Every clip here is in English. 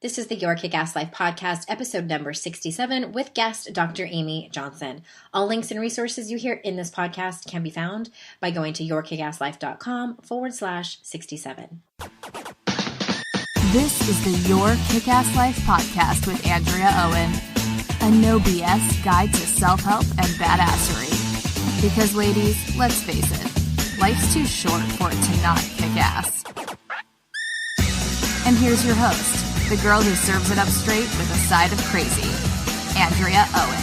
This is the Your Kick-Ass Life podcast, episode number 67, with guest Dr. Amy Johnson. All links and resources you hear in this podcast can be found by going to yourkickasslife.com/67. This is the Your Kick-Ass Life podcast with Andrea Owen, a no BS guide to self-help and badassery. Because ladies, let's face it, life's too short for it to not kick ass. And here's your host, the girl who serves it up straight with a side of crazy, Andrea Owen.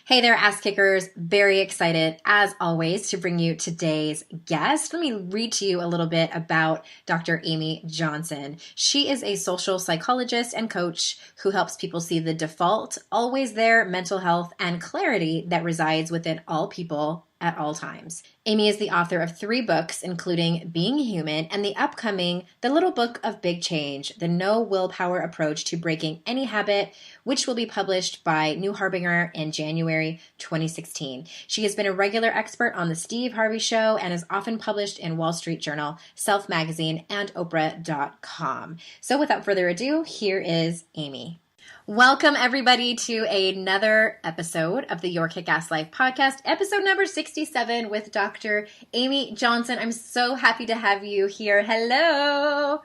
Hey there, ass kickers. Very excited, as always, to bring you today's guest. Let me read to you a little bit about Dr. Amy Johnson. She is a social psychologist and coach who helps people see the default, always there mental health and clarity that resides within all people at all times. Amy is the author of 3 books, including Being Human and the upcoming The Little Book of Big Change, the No Willpower Approach to Breaking Any Habit, which will be published by New Harbinger in January 2016. She has been a regular expert on the Steve Harvey Show and is often published in Wall Street Journal, Self Magazine, and Oprah.com. So without further ado, here is Amy. Welcome, everybody, to another episode of the Your Kick-Ass Life podcast, episode number 67 with Dr. Amy Johnson. I'm so happy to have you here. Hello.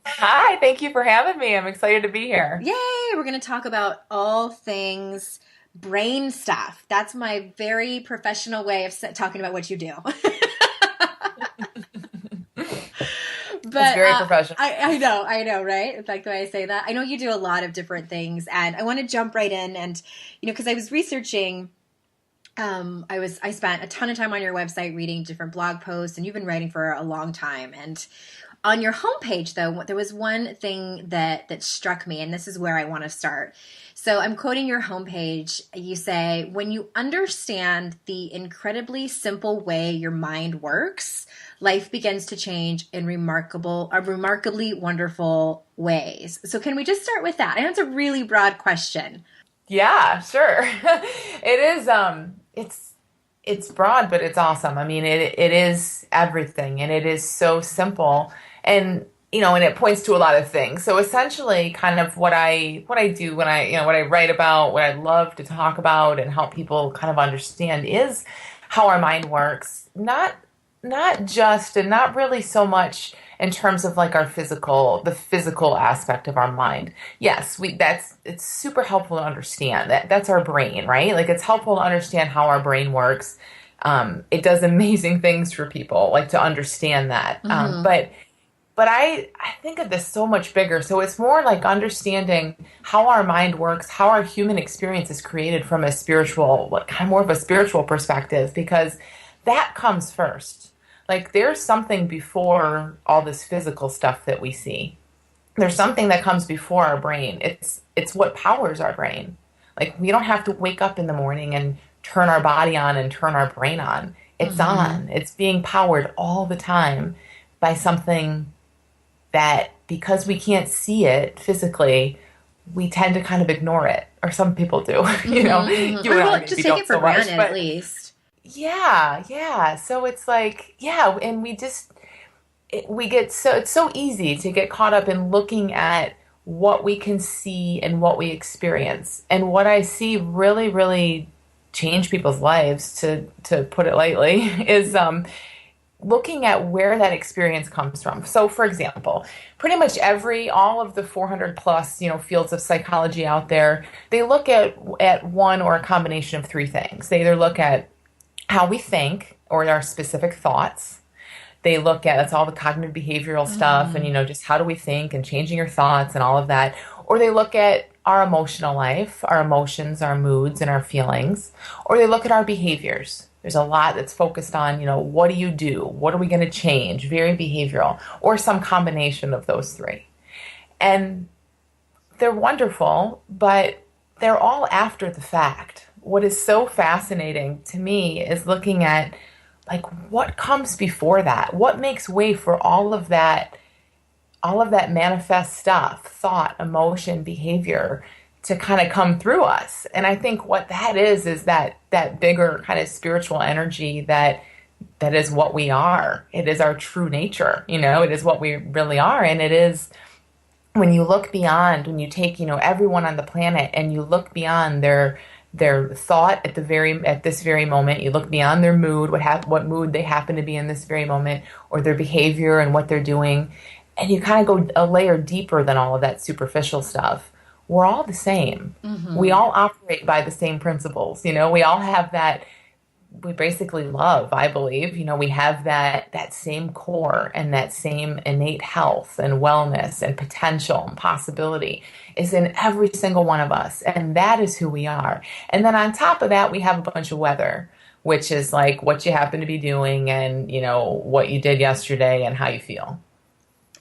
Hi, thank you for having me. I'm excited to be here. Yay. We're going to talk about all things brain stuff. That's my very professional way of talking about what you do. But, it's very professional. I know, right? In fact, the way I say that, I know you do a lot of different things, and I want to jump right in. And because I was researching, I spent a ton of time on your website reading different blog posts, and you've been writing for a long time. And on your homepage, though, there was one thing that struck me, and this is where I want to start. So I'm quoting your homepage. You say, "When you understand the incredibly simple way your mind works, life begins to change in remarkably wonderful ways." So can we just start with that? I know it's a really broad question. Yeah, sure. It is, it's broad, but it's awesome. I mean, it is everything, and it is so simple, and and it points to a lot of things. So essentially, kind of what I do when what I write about, what I love to talk about and help people kind of understand is how our mind works. Not just, and not really so much in terms of like the physical aspect of our mind. Yes, it's super helpful to understand that's our brain, right? Like, it's helpful to understand how our brain works. It does amazing things for people, like, to understand that. Mm-hmm. But I think of this so much bigger. So it's more like understanding how our mind works, how our human experience is created from a spiritual, more of a spiritual perspective, because that comes first. Like, there's something before all this physical stuff that we see. There's something that comes before our brain. It's what powers our brain. Like, we don't have to wake up in the morning and turn our body on and turn our brain on. It's on. It's being powered all the time by something that, because we can't see it physically, we tend to kind of ignore it. Or some people do. You Or just take it for granted, at least. Yeah. So it's like, and it's so easy to get caught up in looking at what we can see and what we experience. And what I see really, really change people's lives, to put it lightly, is looking at where that experience comes from. So, for example, pretty much all of the 400 plus, fields of psychology out there, they look at one or a combination of 3 things. They either look at how we think, or our specific thoughts. They look at, that's all the cognitive behavioral stuff, and, just how do we think, and changing your thoughts and all of that. Or they look at our emotional life, our emotions, our moods, and our feelings. Or they look at our behaviors. There's a lot that's focused on, what do you do? What are we going to change? Very behavioral, or some combination of those 3. And they're wonderful, but they're all after the fact. What is so fascinating to me is looking at, like, what comes before that? What makes way for all of that manifest stuff, thought, emotion, behavior, to kind of come through us? And I think what that is that bigger kind of spiritual energy that what we are. It is our true nature. It is what we really are. And it is, when you look beyond, when you take, everyone on the planet and you look beyond their thought at this very moment, you look beyond their mood, what mood they happen to be in this very moment, or their behavior and what they're doing, and you kind of go a layer deeper than all of that superficial stuff. We're all the same. Mm-hmm. We all operate by the same principles. We all have that. We basically love, I believe, we have that same core, and that same innate health and wellness and potential and possibility is in every single one of us. And that is who we are. And then on top of that, we have a bunch of weather, which is like what you happen to be doing and, what you did yesterday and how you feel.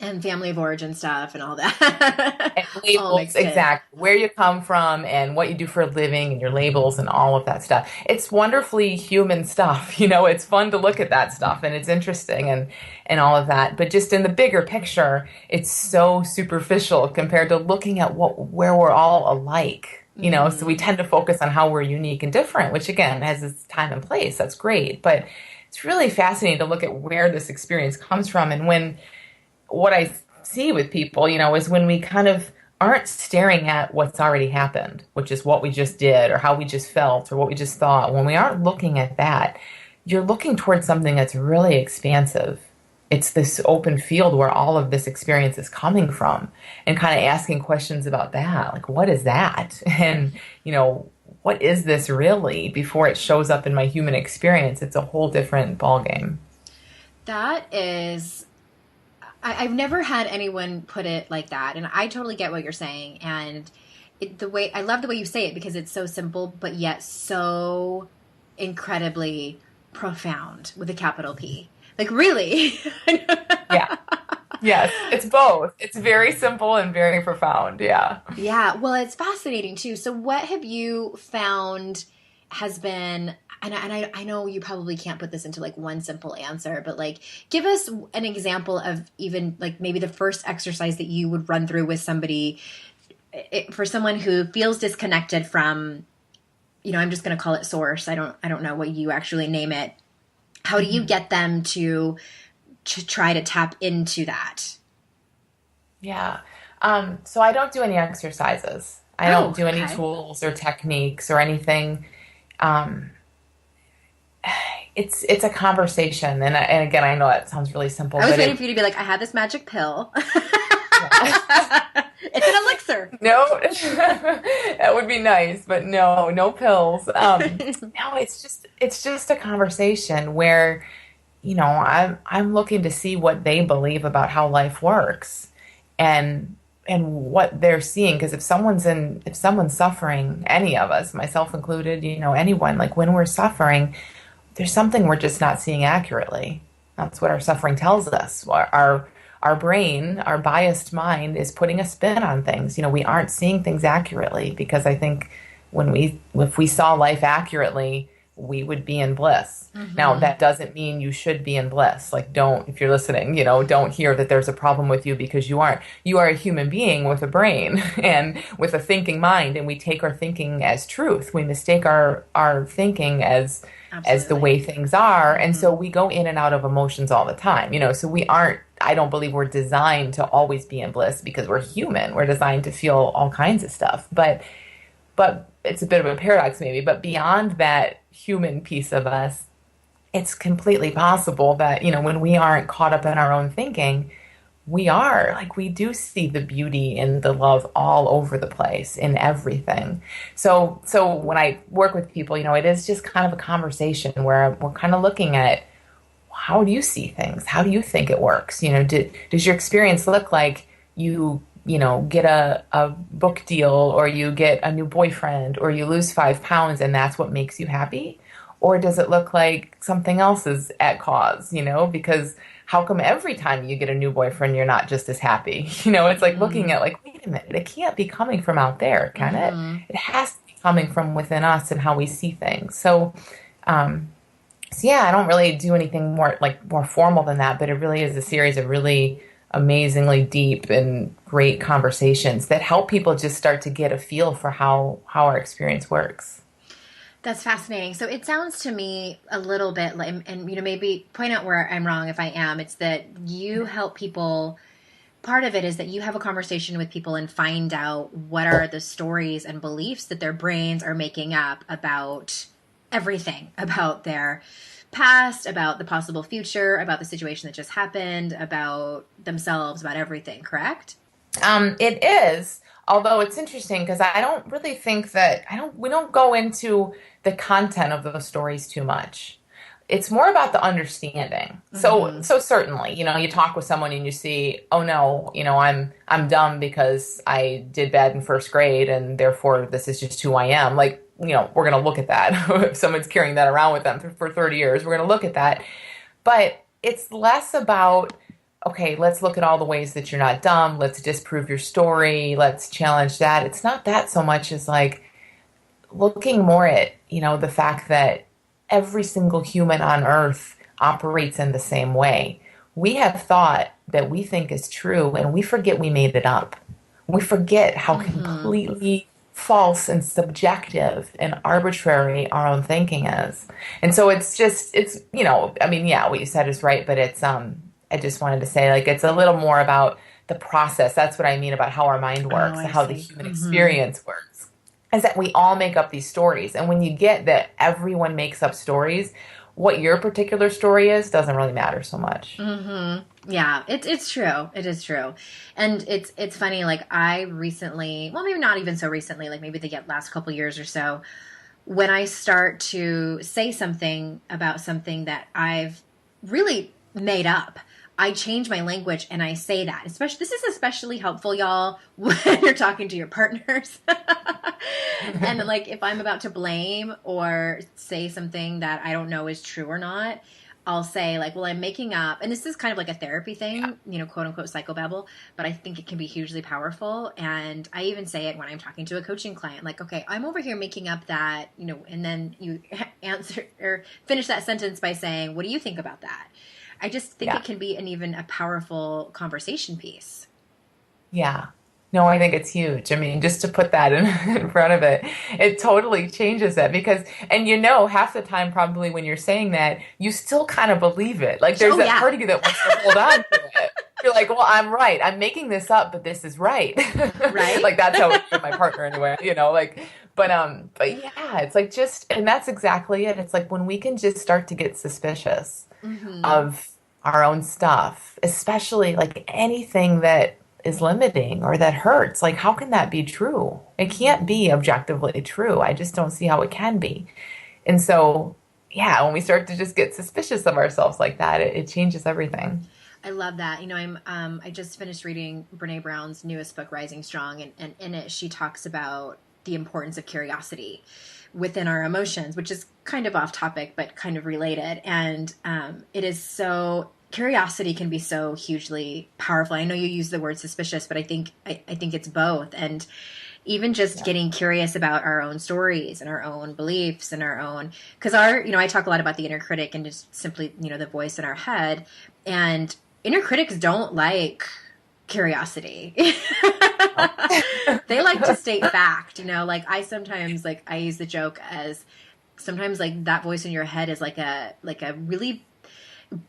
And family of origin stuff and all that. And labels, exactly. Where you come from and what you do for a living and your labels and all of that stuff. It's wonderfully human stuff. It's fun to look at that stuff and it's interesting and all of that. But just in the bigger picture, it's so superficial compared to looking at where we're all alike. Mm-hmm. So we tend to focus on how we're unique and different, which again has its time and place. That's great. But it's really fascinating to look at where this experience comes from. And what I see with people, is when we kind of aren't staring at what's already happened, which is what we just did or how we just felt or what we just thought. When we aren't looking at that, you're looking towards something that's really expansive. It's this open field where all of this experience is coming from, and kind of asking questions about that. Like, what is that? And, what is this really before it shows up in my human experience? It's a whole different ballgame. That is... I've never had anyone put it like that, and I totally get what you're saying. And I love the way you say it, because it's so simple, but yet so incredibly profound with a capital P. Like, really? Yeah. Yes, it's both. It's very simple and very profound. Yeah. Yeah. Well, it's fascinating too. So, what have you found has been? And I know you probably can't put this into like one simple answer, but like give us an example of even like maybe the first exercise that you would run through with somebody, for someone who feels disconnected from, I'm just going to call it source. I don't know what you actually name it. How do you get them to try to tap into that? Yeah. So I don't do any exercises. I don't do any tools or techniques or anything. It's a conversation, and again, I know that sounds really simple. I was waiting for you to be like, I have this magic pill. It's an elixir. No, that would be nice, but no pills. No, it's just a conversation where, I'm looking to see what they believe about how life works, and what they're seeing. Because if someone's suffering, any of us, myself included, anyone, like when we're suffering, there's something we're just not seeing accurately. That's what our suffering tells us. Our brain, our biased mind, is putting a spin on things. We aren't seeing things accurately, because I think if we saw life accurately, we would be in bliss. Mm-hmm. Now, that doesn't mean you should be in bliss. Like, if you're listening, don't hear that there's a problem with you, because you aren't. You are a human being with a brain and with a thinking mind, and we take our thinking as truth. We mistake our thinking as the way things are. And so we go in and out of emotions all the time, so I don't believe we're designed to always be in bliss, because we're human. We're designed to feel all kinds of stuff, but it's a bit of a paradox maybe, but beyond that human piece of us, it's completely possible that, when we aren't caught up in our own thinking, we do see the beauty and the love all over the place in everything. So when I work with people, it is just kind of a conversation where we're kind of looking at, how do you see things? How do you think it works? Does your experience look like you get a book deal, or you get a new boyfriend, or you lose 5 pounds and that's what makes you happy? Or does it look like something else is at cause, because how come every time you get a new boyfriend, you're not just as happy? It's like looking at like, wait a minute, it can't be coming from out there, can it? It has to be coming from within us and how we see things. So yeah, I don't really do anything more formal than that, but it really is a series of really amazingly deep and great conversations that help people just start to get a feel for how our experience works. That's fascinating. So it sounds to me a little bit like, and maybe point out where I'm wrong if I am, it's that you help people. Part of it is that you have a conversation with people and find out what are the stories and beliefs that their brains are making up about everything, about their past, about the possible future, about the situation that just happened, about themselves, about everything, correct? It is, although it's interesting because I don't really think that we don't go into the content of those stories too much. It's more about the understanding. So certainly, you talk with someone and you see, oh no, I'm dumb because I did bad in first grade and therefore this is just who I am. Like, we're going to look at that. If someone's carrying that around with them for 30 years, we're going to look at that. But it's less about, okay, let's look at all the ways that you're not dumb. Let's disprove your story. Let's challenge that. It's not that so much as like looking more at, the fact that every single human on earth operates in the same way. We have thought that we think is true, and we forget we made it up. We forget how completely false and subjective and arbitrary our own thinking is. And so it's what you said is right, but it's, I just wanted to say, like, it's a little more about the process. That's what I mean about how our mind works, how the human experience works. Is that we all make up these stories. And when you get that everyone makes up stories, what your particular story is doesn't really matter so much. Yeah, it's true. It is true. And it's funny, like I recently, well, maybe not even so recently, like maybe the last couple years or so, when I start to say something about something that I've really made up, I change my language and I say that. This is especially helpful, y'all, when you're talking to your partners. And like if I'm about to blame or say something that I don't know is true or not, I'll say like, well, I'm making up, and this is kind of like a therapy thing, quote unquote psychobabble, but I think it can be hugely powerful. And I even say it when I'm talking to a coaching client, like, okay, I'm over here making up that, and then you answer or finish that sentence by saying, what do you think about that? I just think it can be even a powerful conversation piece. Yeah. No, I think it's huge. I mean, just to put that in front of it, it totally changes it because, and half the time probably when you're saying that, you still kind of believe it. Like there's that part of you that wants to hold on to it. You're like, well, I'm right. I'm making this up, but this is right. Right. Like that's how it's with my partner anyway, but yeah, it's like and that's exactly it. It's like when we can just start to get suspicious of our own stuff, especially like anything that is limiting or that hurts. Like, how can that be true? It can't be objectively true. I just don't see how it can be. And so, when we start to just get suspicious of ourselves like that, it changes everything. I love that. I just finished reading Brene Brown's newest book, Rising Strong, and in it she talks about the importance of curiosity within our emotions, which is kind of off topic, but kind of related. And curiosity can be so hugely powerful. I know you use the word suspicious, but I think it's both. And even just getting curious about our own stories and our own beliefs and our own, because I talk a lot about the inner critic and just simply, the voice in our head, and inner critics don't like curiosity. They like to state fact, like I sometimes I use the joke as sometimes like that voice in your head is like a really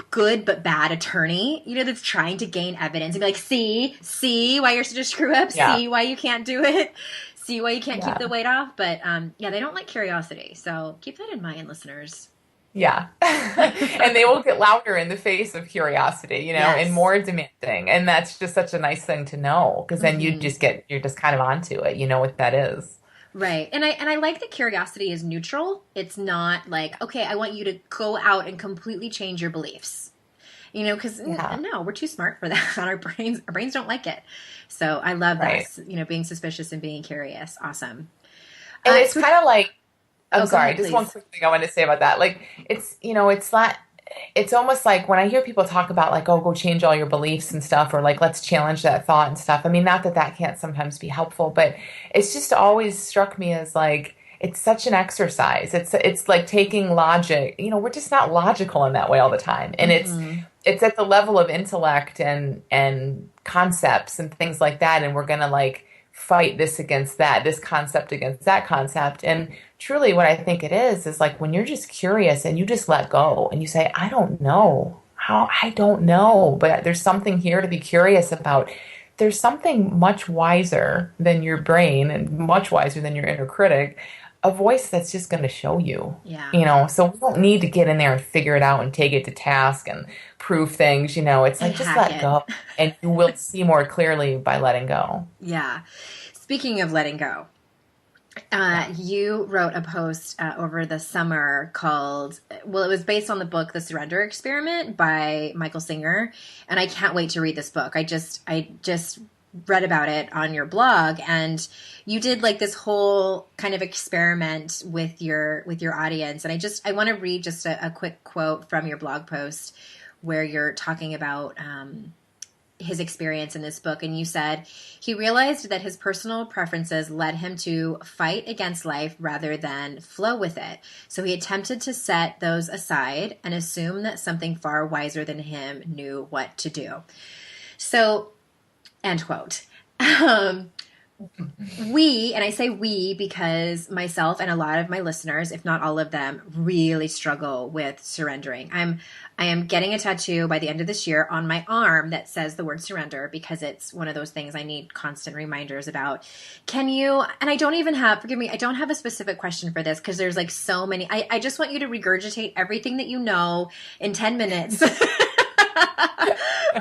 good but bad attorney, that's trying to gain evidence and be like, see why you're such a screw up, see why you can't do it, see why you can't keep the weight off. But they don't like curiosity. So keep that in mind, listeners. Yeah. And they will get louder in the face of curiosity, and more demanding. And that's just such a nice thing to know, because then you're just kind of onto it. You know what that is. Right. And I like that curiosity is neutral. It's not like, okay, I want you to go out and completely change your beliefs. Because no, we're too smart for that. Our brains don't like it. So I love that, being suspicious and being curious. Awesome. And it's kind of like, I'm sorry, ahead, just please. one quick thing I wanted to say about that. Like, it's, it's not, it's almost like when I hear people talk about like, oh, go change all your beliefs and stuff, or like, let's challenge that thought and stuff. I mean, not that can't sometimes be helpful, but it's just always struck me as like, it's such an exercise. It's like taking logic, we're just not logical in that way all the time. And it's at the level of intellect and concepts and things like that. And we're going to like fight this against that, this concept against that concept. And truly what I think it is like when you're just curious and you just let go and you say, I don't know how, I don't know, but there's something here to be curious about. There's something much wiser than your brain and much wiser than your inner critic, a voice that's just going to show you, so we don't need to get in there and figure it out and take it to task and prove things, it's like, just let go and you will see more clearly by letting go. Yeah. Speaking of letting go, you wrote a post over the summer called, it was based on the book, The Surrender Experiment by Michael Singer. And I can't wait to read this book. I just read about it on your blog, and you did like this whole kind of experiment with your audience. And I want to read just a quick quote from your blog post where you're talking about his experience in this book. And you said, he realized that his personal preferences led him to fight against life rather than flow with it. So he attempted to set those aside and assume that something far wiser than him knew what to do. So, end quote. We, and I say we because myself and a lot of my listeners, if not all of them, really struggle with surrendering. I am getting a tattoo by the end of this year on my arm that says the word surrender because it's one of those things I need constant reminders about. Can you, and I don't even have, forgive me, I don't have a specific question for this because there's like so many. I just want you to regurgitate everything that you know in 10 minutes.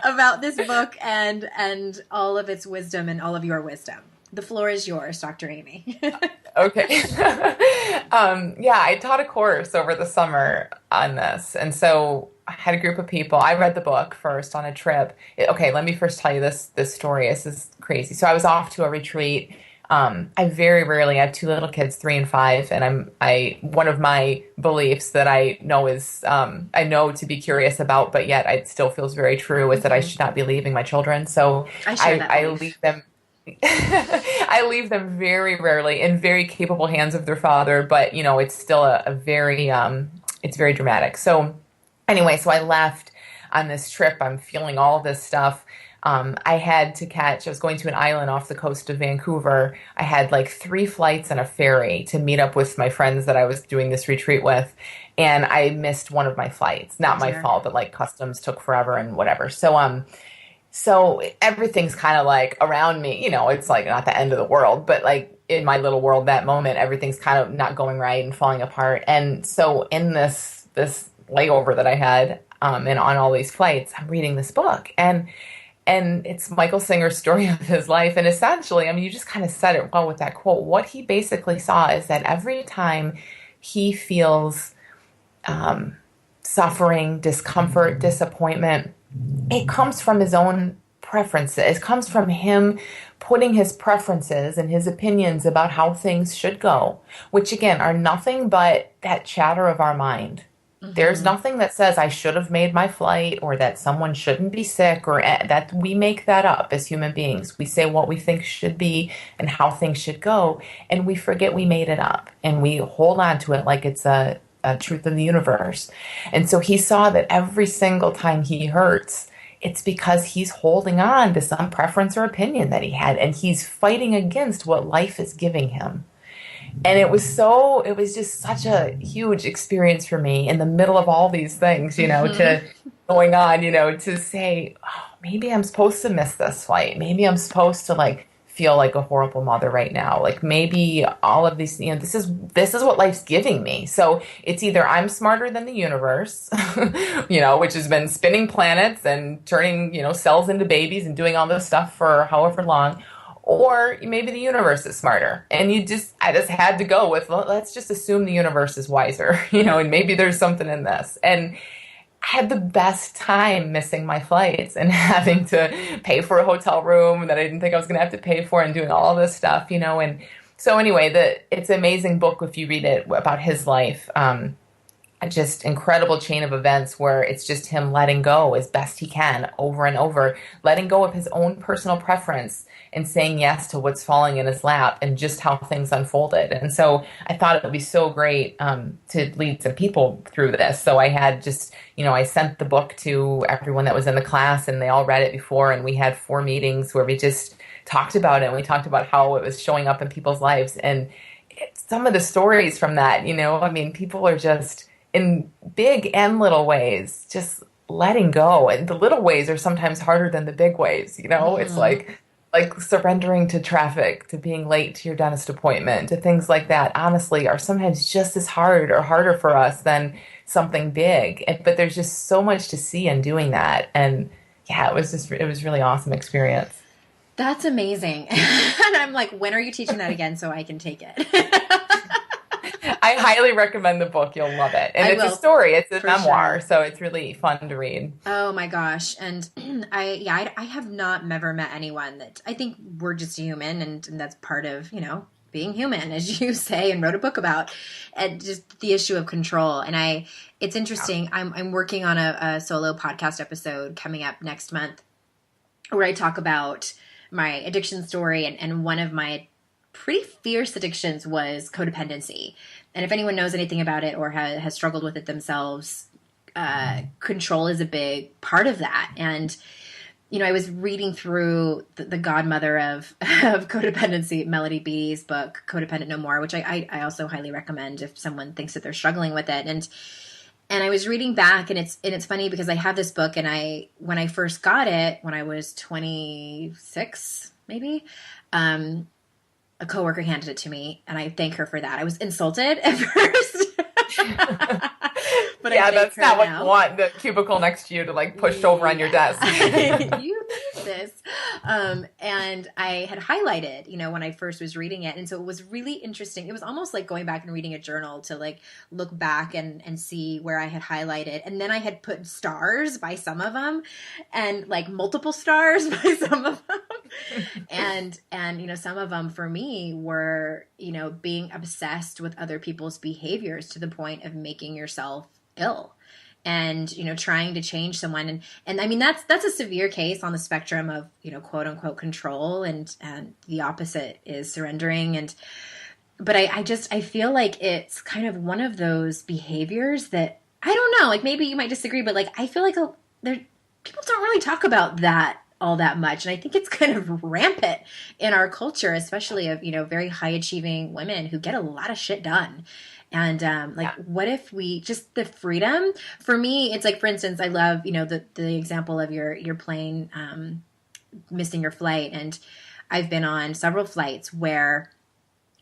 About this book and all of its wisdom and all of your wisdom. The floor is yours, Dr. Amy. Okay. I taught a course over the summer on this. And so I had a group of people. I read the book first on a trip. Okay, let me first tell you this story. This is crazy. So I was off to a retreat. I very rarely have two little kids, 3 and 5, and one of my beliefs that I know is I know to be curious about, but yet it still feels very true is that I should not be leaving my children. So I leave them. I leave them very rarely in very capable hands of their father, but it's still a very it's very dramatic. So anyway, so I left on this trip. I'm feeling all this stuff. I was going to an island off the coast of Vancouver. I had like 3 flights and a ferry to meet up with my friends that I was doing this retreat with. And I missed one of my flights. Not my fault, but like customs took forever and whatever. So everything's kind of like around me, it's like not the end of the world, but like in my little world, that moment, everything's kind of not going right and falling apart. And so in this layover that I had, and on all these flights, I'm reading this book and it's Michael Singer's story of his life. And essentially, you just kind of said it well with that quote. What he basically saw is that every time he feels suffering, discomfort, disappointment, it comes from his own preferences. It comes from him putting his preferences and his opinions about how things should go, which again are nothing but that chatter of our mind. There's nothing that says I should have made my flight or that someone shouldn't be sick or that we make that up as human beings. We say what we think should be and how things should go, and we forget we made it up and we hold on to it like it's a truth of the universe. And so he saw that every single time he hurts, it's because he's holding on to some preference or opinion that he had, and he's fighting against what life is giving him. And it was just such a huge experience for me in the middle of all these things, to going on, to say, oh, maybe I'm supposed to miss this flight. Maybe I'm supposed to like feel like a horrible mother right now. Like maybe all of these, this is what life's giving me. So it's either I'm smarter than the universe, which has been spinning planets and turning, cells into babies and doing all this stuff for however long. Or maybe the universe is smarter. And I just had to go with, let's just assume the universe is wiser, and maybe there's something in this. And I had the best time missing my flights and having to pay for a hotel room that I didn't think I was going to have to pay for and doing all this stuff, And so anyway, it's an amazing book if you read it about his life. just incredible chain of events where it's just him letting go as best he can over and over, letting go of his own personal preference and saying yes to what's falling in his lap and just how things unfolded. And so I thought it would be so great to lead some people through this. So I had just, I sent the book to everyone that was in the class and they all read it before. And we had 4 meetings where we just talked about it. And we talked about how it was showing up in people's lives. And some of the stories from that, people are just in big and little ways, just letting go. And the little ways are sometimes harder than the big ways. It's like surrendering to traffic, to being late to your dentist appointment, to things like that, honestly, are sometimes just as hard or harder for us than something big. But there's just so much to see in doing that. And yeah, it was really awesome experience. That's amazing. And I'm like, when are you teaching that again so I can take it? I highly recommend the book. You'll love it. And it's a story. It's a memoir. Sure. So it's really fun to read. Oh my gosh. And I have not ever met anyone that I think we're just human and that's part of, being human, as you say, and wrote a book about, and just the issue of control. And it's interesting. Yeah. I'm working on a solo podcast episode coming up next month where I talk about my addiction story. And one of my pretty fierce addictions was codependency. And if anyone knows anything about it or has struggled with it themselves, control is a big part of that. And, I was reading through the godmother of codependency, Melody Beattie's book, Codependent No More, which I also highly recommend if someone thinks that they're struggling with it. And I was reading back, and it's funny because I have this book, and when I first got it, when I was 26, maybe, a coworker handed it to me, and I thank her for that. I was insulted at first. But yeah, that's not what you want the cubicle next to you to pushed over on your desk. You need this. And I had highlighted, when I first was reading it. And so it was really interesting. It was almost like going back and reading a journal to look back and see where I had highlighted. And then I had put stars by some of them and multiple stars by some of them. And some of them for me were, being obsessed with other people's behaviors to the point of making yourself ill and, trying to change someone. And I mean, that's a severe case on the spectrum of, quote unquote control, and the opposite is surrendering. But I feel like it's kind of one of those behaviors that, I don't know, maybe you might disagree, but I feel like people don't really talk about that all that much. And I think it's kind of rampant in our culture, especially of, very high achieving women who get a lot of shit done. And what if we just the freedom for me, it's for instance, I love, the example of your plane missing your flight. And I've been on several flights where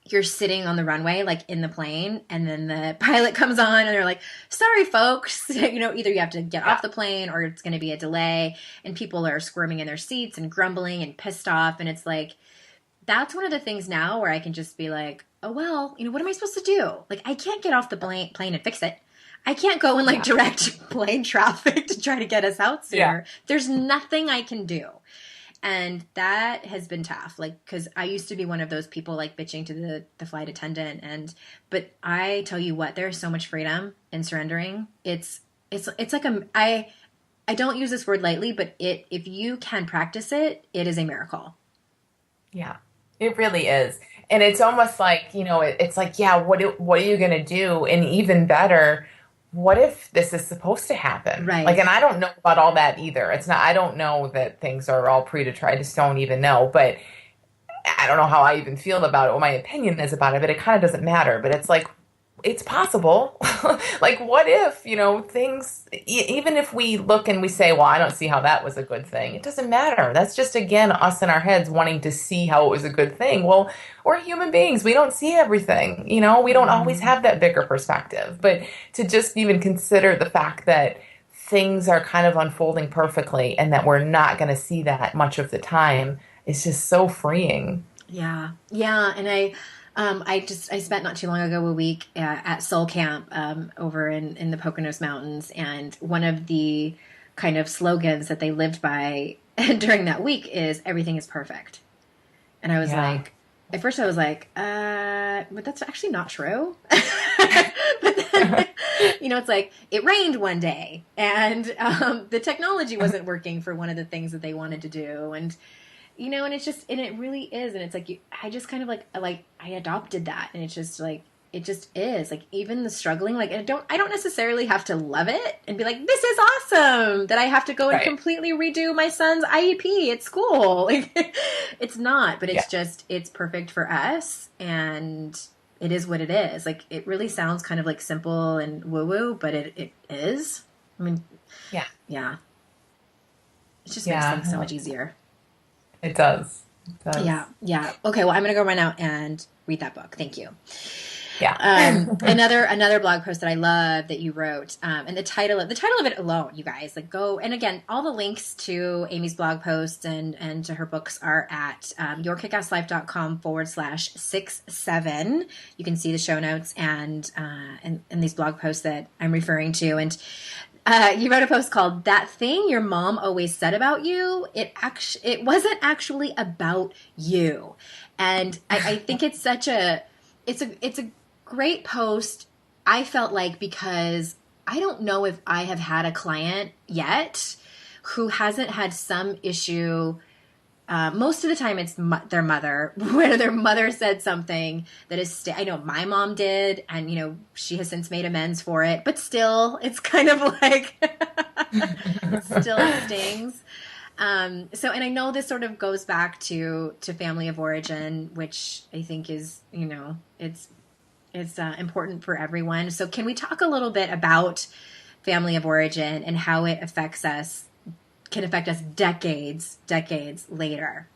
you're sitting on the runway, in the plane, and then the pilot comes on and they're like, sorry, folks, either you have to get off the plane or it's going to be a delay, and people are squirming in their seats and grumbling and pissed off. And it's that's one of the things now where I can just be oh, well, what am I supposed to do? I can't get off the plane and fix it. I can't go in direct plane traffic to try to get us out sooner. Yeah. There's nothing I can do. And that has been tough, because I used to be one of those people bitching to the flight attendant. But I tell you what, there's so much freedom in surrendering. It's I don't use this word lightly, but if you can practice it, it is a miracle. Yeah, it really is. And it's almost it's yeah, what are you going to do? And even better, what if this is supposed to happen? Right. And I don't know about all that either. I don't know that things are all I just don't even know. But I don't know how I even feel about it, what my opinion is about it, but it kind of doesn't matter. But it's it's possible. What if, things, even if we look and we say, well, I don't see how that was a good thing. It doesn't matter. That's just, again, us in our heads wanting to see how it was a good thing. Well, we're human beings. We don't see everything. We don't always have that bigger perspective. But to just even consider the fact that things are kind of unfolding perfectly and that we're not going to see that much of the time is just so freeing. Yeah. Yeah. And I spent not too long ago a week at Soul Camp over in the Poconos Mountains, and one of the kind of slogans that they lived by during that week is everything is perfect. And I was at first I was like, but that's actually not true. But then, it's like, it rained one day and the technology wasn't working for one of the things that they wanted to do. And, and it's just, and it really is. And it's like, I just kind of like, I adopted that. And it's just like, it just is like, even the struggling, like, I don't necessarily have to love it and be like, this is awesome that I have to go and completely redo my son's IEP at school. Like, it's not, but it's just, it's perfect for us. And it is what it is. Like, it really sounds kind of like simple and woo-woo, but it is. I mean, yeah. It just makes things so much easier. It does. Yeah. Okay. Well, I'm going to go run out and read that book. Thank you. Yeah. Another blog post that I love that you wrote, and the title of it alone, you guys, like, go, and again, all the links to Amy's blog posts and to her books are at yourkickasslife.com/67. You can see the show notes and these blog posts that I'm referring to. And you wrote a post called "That Thing Your Mom Always Said About You." It wasn't actually about you, and I think it's such a great post, I felt like, because I don't know if I have had a client yet who hasn't had some issue. Most of the time it's their mother, where their mother said something that is, I know my mom did, and, she has since made amends for it, but still, it's kind of like, it still stings. And I know this sort of goes back to family of origin, which I think is, it's important for everyone. So can we talk a little bit about family of origin and how it can affect us decades later?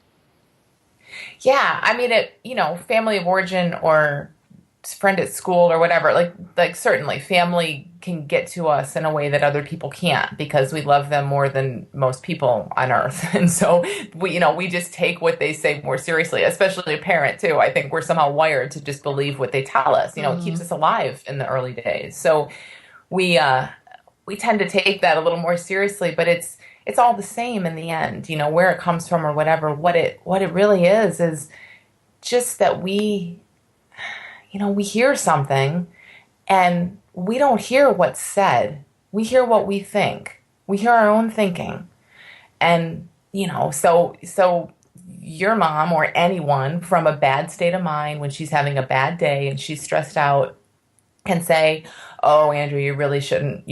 Yeah. I mean, family of origin or friend at school or whatever, like certainly family can get to us in a way that other people can't, because we love them more than most people on earth. And so we just take what they say more seriously, especially a parent too. I think we're somehow wired to just believe what they tell us. It keeps us alive in the early days. So we tend to take that a little more seriously, but it's all the same in the end, where it comes from or whatever. What it really is just that we hear something and we don't hear what's said. We hear what we think. We hear our own thinking. And, so your mom or anyone from a bad state of mind when she's having a bad day and she's stressed out can say, "Oh, Andrew, you really shouldn't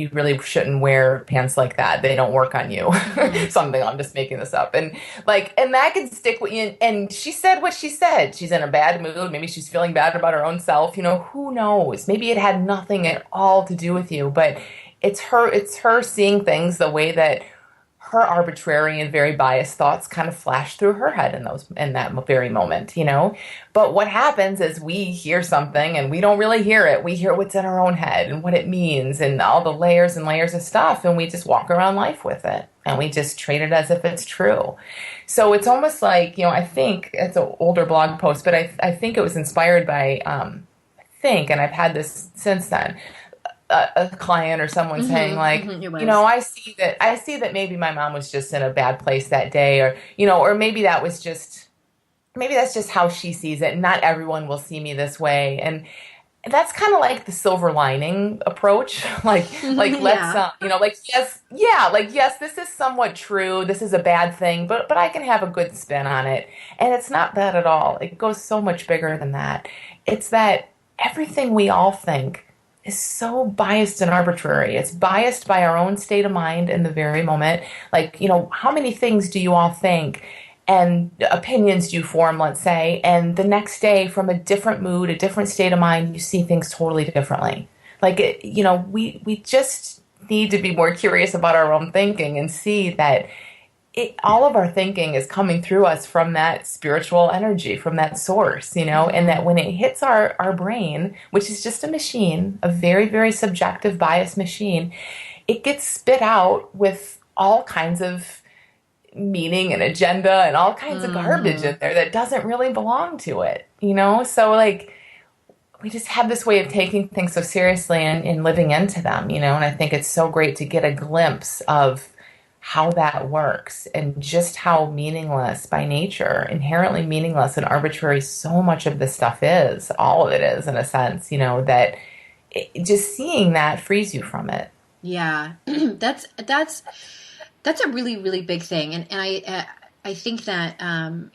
wear pants like that. They don't work on you." Something, I'm just making this up. And that can stick with you. And she said what she said. She's in a bad mood. Maybe she's feeling bad about her own self. Who knows? Maybe it had nothing at all to do with you, but it's her seeing things the way that her arbitrary and very biased thoughts kind of flash through her head in that very moment, But what happens is we hear something and we don't really hear it. We hear what's in our own head and what it means and all the layers and layers of stuff, and we just walk around life with it and we just treat it as if it's true. So it's almost like, I think it's an older blog post, but I think it was inspired by, and I've had this since then, a client or someone saying like, I see that maybe my mom was just in a bad place that day, or maybe that's just how she sees it. Not everyone will see me this way. And that's kind of like the silver lining approach. Yes, this is somewhat true. This is a bad thing, but I can have a good spin on it. And it's not that at all. It goes so much bigger than that. It's that everything we all think is so biased and arbitrary. It's biased by our own state of mind in the very moment. How many things do you all think and opinions do you form, let's say, and the next day from a different mood, a different state of mind, you see things totally differently. We just need to be more curious about our own thinking and see that all of our thinking is coming through us from that spiritual energy, from that source, and that when it hits our brain, which is just a machine, a very, very subjective bias machine, it gets spit out with all kinds of meaning and agenda and all kinds of garbage in there that doesn't really belong to it, So we just have this way of taking things so seriously and living into them, and I think it's so great to get a glimpse of how that works and just how meaningless by nature, inherently meaningless and arbitrary so much of this stuff is. All of it is, in a sense, that just seeing that frees you from it. Yeah, that's a really, really big thing, and I think that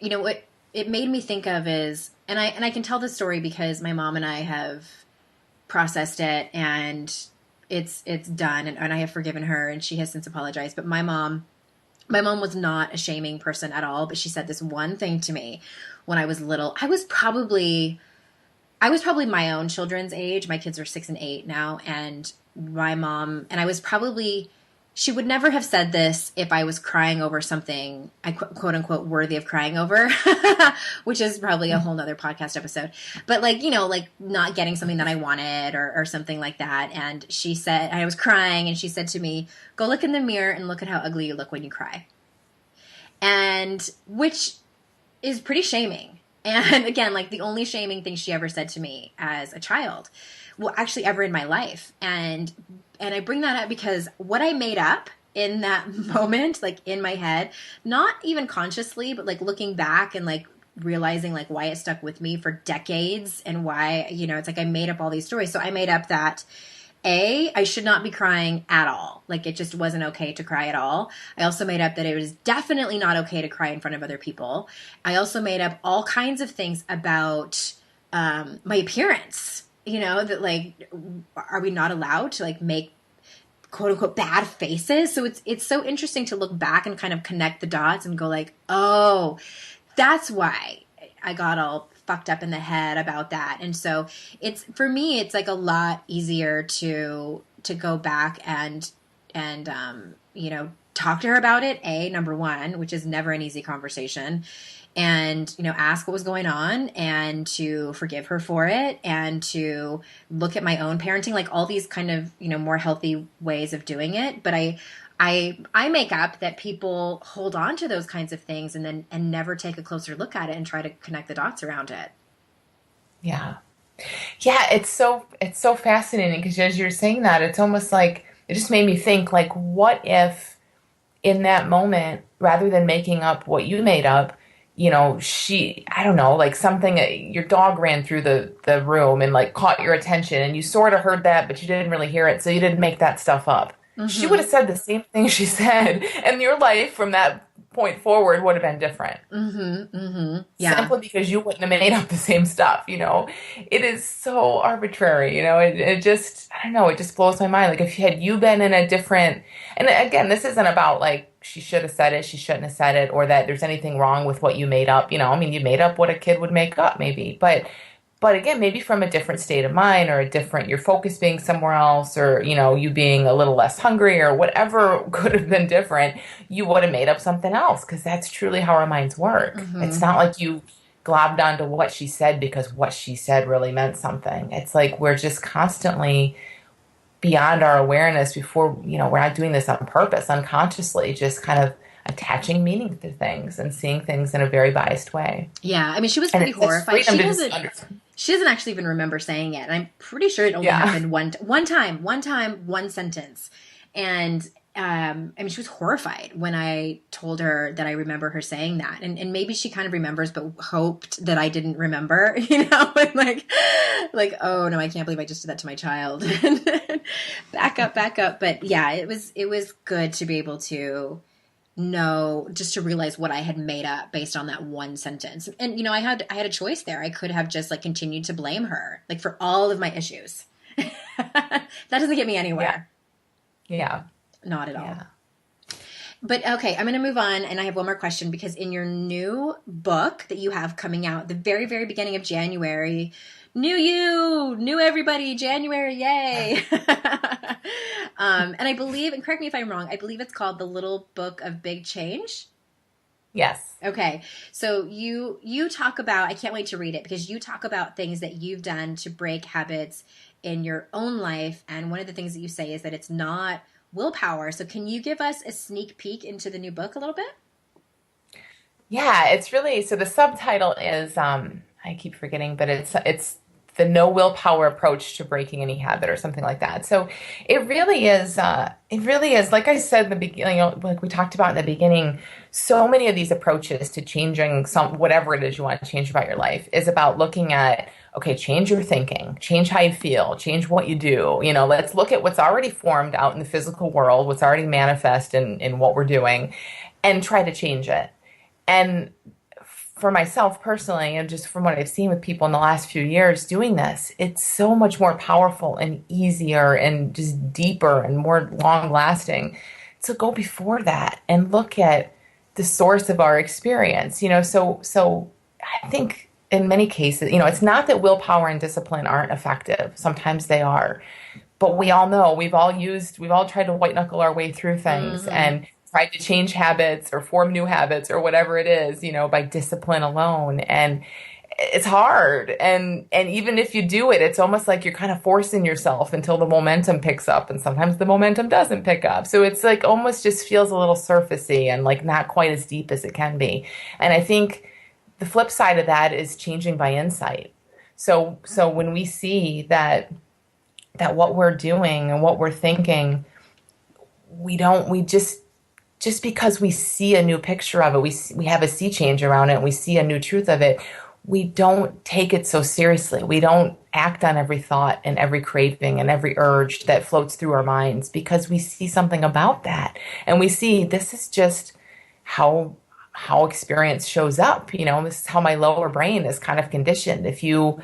what it made me think of is, and I can tell this story because my mom and I have processed it, and it's done, and I have forgiven her, and she has since apologized. But my mom was not a shaming person at all, but she said this one thing to me when I was little. I was probably my own children's age. My kids are 6 and 8 now, and my mom, and she would never have said this if I was crying over something I quote unquote worthy of crying over, which is probably a whole nother podcast episode. But like not getting something that I wanted or something like that. And she said, I was crying, and she said to me, "Go look in the mirror and look at how ugly you look when you cry." And which is pretty shaming. And again, like the only shaming thing she ever said to me as a child, well, actually ever in my life. And I bring that up because what I made up in that moment, like in my head, not even consciously, but like looking back and like realizing like why it stuck with me for decades and why, it's like I made up all these stories. So I made up that I should not be crying at all. Like it just wasn't okay to cry at all. I also made up that it was definitely not okay to cry in front of other people. I also made up all kinds of things about my appearance. That like, are we not allowed to like make quote unquote bad faces? So it's so interesting to look back and kind of connect the dots and go like, oh, that's why I got all fucked up in the head about that. And so for me, it's like a lot easier to go back and talk to her about it. Number one, which is never an easy conversation, and ask what was going on and to forgive her for it and to look at my own parenting, like all these kind of more healthy ways of doing it. But I make up that people hold on to those kinds of things and never take a closer look at it and try to connect the dots around it. Yeah. It's so fascinating because as you're saying that, it's almost like it just made me think like, what if in that moment, rather than making up what you made up, I don't know, like something, your dog ran through the room and like caught your attention and you sort of heard that, but you didn't really hear it. So you didn't make that stuff up. Mm-hmm. She would have said the same thing she said, and your life from that point forward would have been different. Mm-hmm. Mm-hmm. Yeah. Simply because you wouldn't have made up the same stuff, It is so arbitrary, it just, I don't know, it just blows my mind. Like if you been in a different, and again, this isn't about like, she should have said it, she shouldn't have said it, or that there's anything wrong with what you made up. You made up what a kid would make up maybe. But again, maybe from a different state of mind or your focus being somewhere else or, you being a little less hungry or whatever could have been different, you would have made up something else because that's truly how our minds work. Mm-hmm. It's not like you globbed onto what she said because what she said really meant something. It's like we're just constantly beyond our awareness before, we're not doing this on purpose, unconsciously, just kind of attaching meaning to things and seeing things in a very biased way. Yeah. I mean, she was pretty horrified. She doesn't actually even remember saying it. I'm pretty sure it only happened one time, one sentence. And, I mean, she was horrified when I told her that I remember her saying that. And maybe she kind of remembers, but hoped that I didn't remember, and like, oh no, I can't believe I just did that to my child. Back up. But yeah, it was good to be able to know, just to realize what I had made up based on that one sentence. And, I had a choice there. I could have just like continued to blame her, like for all of my issues. That doesn't get me anywhere. Yeah. Not at all. Yeah. But okay, I'm going to move on, and I have one more question because in your new book that you have coming out the very, very beginning of January, new everybody, January, yay! And I believe, and correct me if I'm wrong, I believe it's called The Little Book of Big Change. Yes. Okay. So you talk about, I can't wait to read it because you talk about things that you've done to break habits in your own life, and one of the things that you say is that it's not willpower. So can you give us a sneak peek into the new book a little bit? Yeah, it's really, so the subtitle is, I keep forgetting, but it's the no willpower approach to breaking any habit or something like that. So it really is, like I said in the beginning, like we talked about in the beginning, so many of these approaches to changing whatever it is you want to change about your life is about looking at, okay, change your thinking, change how you feel, change what you do. Let's look at what's already formed out in the physical world, what's already manifest in what we're doing, and try to change it. And for myself personally, and just from what I've seen with people in the last few years doing this, it's so much more powerful and easier and just deeper and more long lasting to go before that and look at the source of our experience. So I think in many cases, it's not that willpower and discipline aren't effective. Sometimes they are, but we all know we've all tried to white knuckle our way through things and tried to change habits or form new habits or whatever it is, by discipline alone. And it's hard. And even if you do it, it's almost like you're kind of forcing yourself until the momentum picks up. And sometimes the momentum doesn't pick up. So it's like almost just feels a little surfacey and like not quite as deep as it can be. And I think the flip side of that is changing by insight. So when we see that what we're doing and what we're thinking, just because we see a new picture of it, we have a sea change around it, and we see a new truth of it, we don't take it so seriously. We don't act on every thought and every craving and every urge that floats through our minds because we see something about that. And we see this is just how experience shows up. This is how my lower brain is kind of conditioned. If you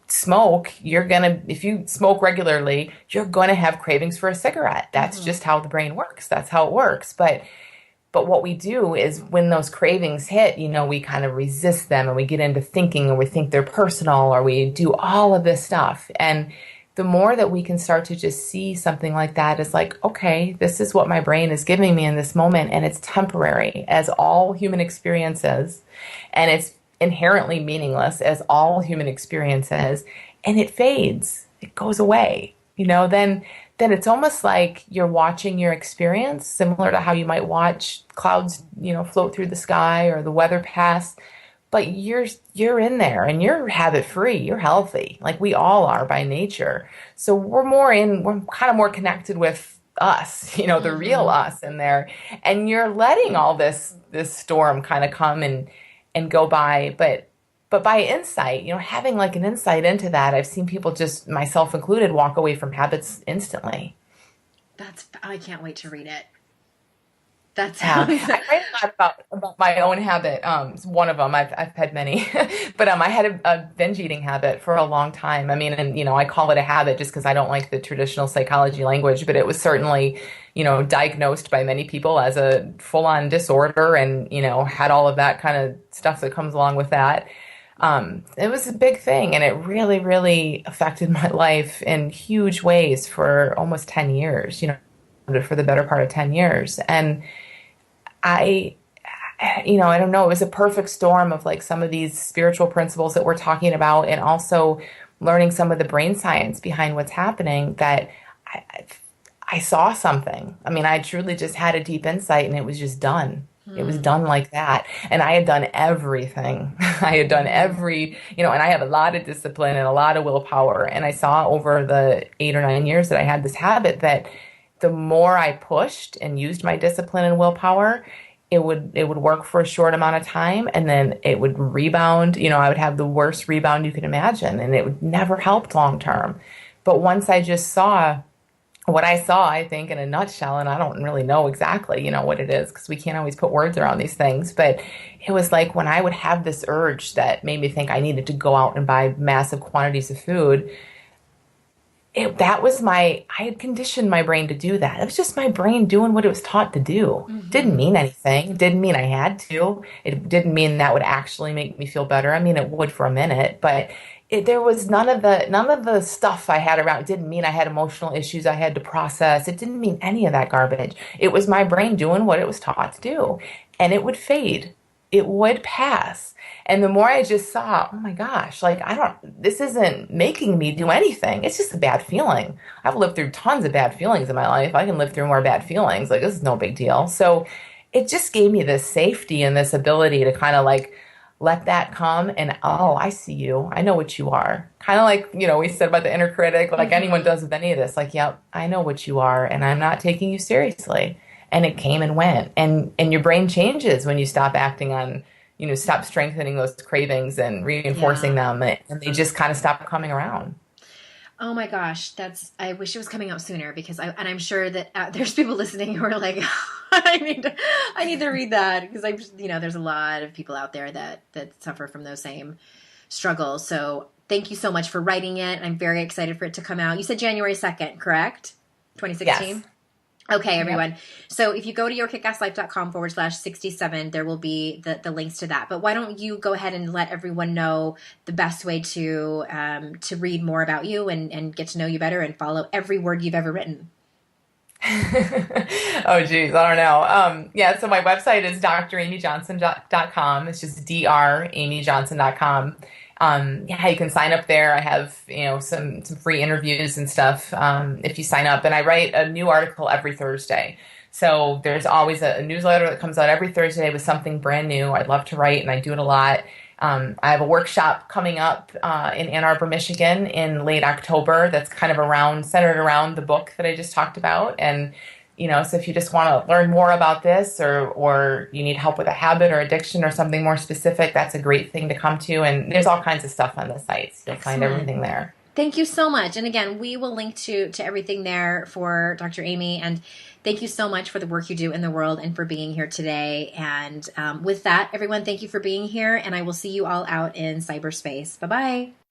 smoke, if you smoke regularly, you're going to have cravings for a cigarette. That's just how the brain works. That's how it works. But what we do is when those cravings hit, we kind of resist them and we get into thinking and we think they're personal or we do all of this stuff. And the more that we can start to just see something like that as like, okay, this is what my brain is giving me in this moment and it's temporary, as all human experience is, and it's inherently meaningless, as all human experience is, and it fades, it goes away, then it's almost like you're watching your experience, similar to how you might watch clouds, float through the sky or the weather pass, but you're in there and you're habit free, you're healthy, like we all are by nature. So we're kind of more connected with us, the real us in there, and you're letting all this storm kind of come and go by, but by insight, having like an insight into that, I've seen people, just myself included, walk away from habits instantly. I can't wait to read it. I write a lot about my own habit. One of them, I've had many, but I had a binge eating habit for a long time. I mean, and I call it a habit just because I don't like the traditional psychology language, but it was certainly, diagnosed by many people as a full-on disorder, and had all of that kind of stuff that comes along with that. It was a big thing, and it really, really affected my life in huge ways for almost 10 years. For the better part of 10 years, and I don't know, it was a perfect storm of like some of these spiritual principles that we're talking about, and also learning some of the brain science behind what's happening, that I saw something. I mean, I truly just had a deep insight, and it was just done. It was done like that. And I had done everything. I had done and I have a lot of discipline and a lot of willpower. And I saw over the 8 or 9 years that I had this habit that the more I pushed and used my discipline and willpower, it would work for a short amount of time, and then it would rebound. I would have the worst rebound you could imagine, and it would never help long term. But once I just saw what I saw, I think, in a nutshell, and I don't really know exactly, what it is, because we can't always put words around these things, but it was like when I would have this urge that made me think I needed to go out and buy massive quantities of food, I had conditioned my brain to do that. It was just my brain doing what it was taught to do. Mm-hmm. Didn't mean anything. It didn't mean I had to. It didn't mean that would actually make me feel better. I mean, it would for a minute, but there was none of the stuff I had around. It didn't mean I had emotional issues I had to process. It didn't mean any of that garbage. It was my brain doing what it was taught to do, and it would fade. It would pass. And the more I just saw, oh my gosh, like this isn't making me do anything. It's just a bad feeling. I've lived through tons of bad feelings in my life. I can live through more bad feelings. Like, this is no big deal. So it just gave me this safety and this ability to kind of like let that come and, oh, I see you. I know what you are. Kind of like, we said about the inner critic, like anyone does with any of this, like, yep, I know what you are and I'm not taking you seriously. And it came and went. And your brain changes when you stop acting on, stop strengthening those cravings and reinforcing them, and they just kind of stop coming around. Oh my gosh, I wish it was coming out sooner, because I'm sure that there's people listening who are like, I need to read that, because there's a lot of people out there that suffer from those same struggles. So thank you so much for writing it. I'm very excited for it to come out. You said January 2nd, correct? 2016? Yes. Okay, everyone. Yep. So if you go to yourkickasslife.com/67, there will be the links to that. But why don't you go ahead and let everyone know the best way to read more about you and get to know you better and follow every word you've ever written? Oh, geez. I don't know. So my website is dramyjohnson.com. It's just dramyjohnson.com. You can sign up there. I have, some free interviews and stuff, if you sign up, and I write a new article every Thursday. So there's always a newsletter that comes out every Thursday with something brand new. I'd love to write, and I do it a lot. I have a workshop coming up, in Ann Arbor, Michigan in late October. That's kind of centered around the book that I just talked about. And so if you just want to learn more about this, or you need help with a habit or addiction or something more specific, that's a great thing to come to. And there's all kinds of stuff on the site. So you'll find everything there. Thank you so much. And again, we will link to everything there for Dr. Amy. And thank you so much for the work you do in the world and for being here today. And with that, everyone, thank you for being here. And I will see you all out in cyberspace. Bye-bye.